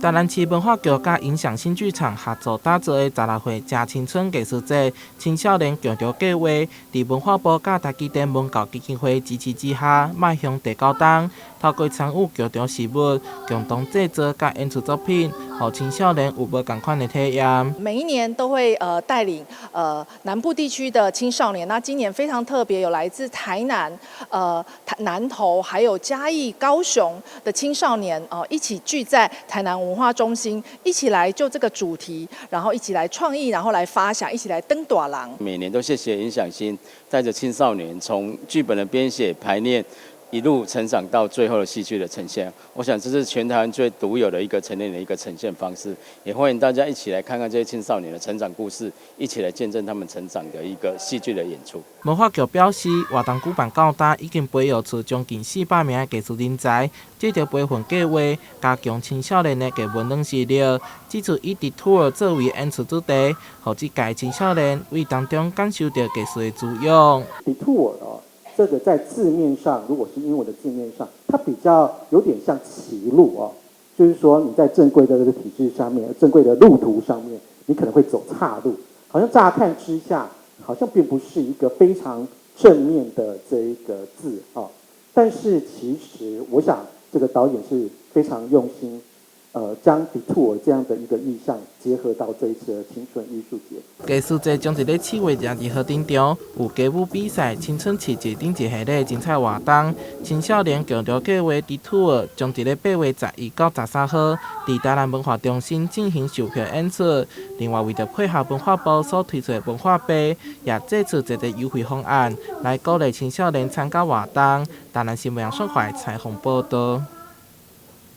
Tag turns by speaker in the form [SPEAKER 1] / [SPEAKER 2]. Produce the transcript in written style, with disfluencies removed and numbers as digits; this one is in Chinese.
[SPEAKER 1] 台南市文化局甲影响新剧场合作打造的16岁正青春艺术节青少年共同计划，伫文化部甲台积电文教基金会支持之下，迈向第9档，透过参与共同事物、共同制作甲演出作品，让青少年有无同款的体验。
[SPEAKER 2] 每一年都会带领南部地区的青少年，那今年非常特别，有来自台南、南投还有嘉义、高雄的青少年一起聚在台南文化中心，一起来就这个主题，然后一起来创意，然后来发想，一起来登大人。
[SPEAKER 3] 每年都谢谢影响心，带着青少年从剧本的编写、排练，一路成长到最后的戏剧的呈现。我想这是全台湾最独有的一个陈列的一个呈现方式，也欢迎大家一起来看看这些青少年的成长故事，一起来见证他们成长的一个戏剧的演出。
[SPEAKER 1] 文化局表示，活动举办到今，已经培育出将近400名的艺术人才。这条培训计划加强青少年的艺文认识力，指出以伫 tour 作为演出主题，让这届青少年为当中感受到艺术的滋养。
[SPEAKER 4] tour 这个在字面上，如果是英文的字面上，它比较有点像歧路就是说你在正规的这个体制上面、正规的路途上面，你可能会走岔路，好像乍看之下，好像并不是一个非常正面的这一个字但是其实我想这个导演是非常用心。将 detour 这样的一个意象结合到这一次的青春艺术节。
[SPEAKER 1] 艺术节将伫咧7月22号顶场有歌舞比赛、青春奇迹等一系列精彩活动。青少年共同计划 detour 将伫咧8月11到13号伫台南文化中心进行售票演出。另外，为着配合文化部所推出的文化杯，也祭出一个优惠方案，来鼓励青少年参加活动。台南新闻杨顺怀采访报道。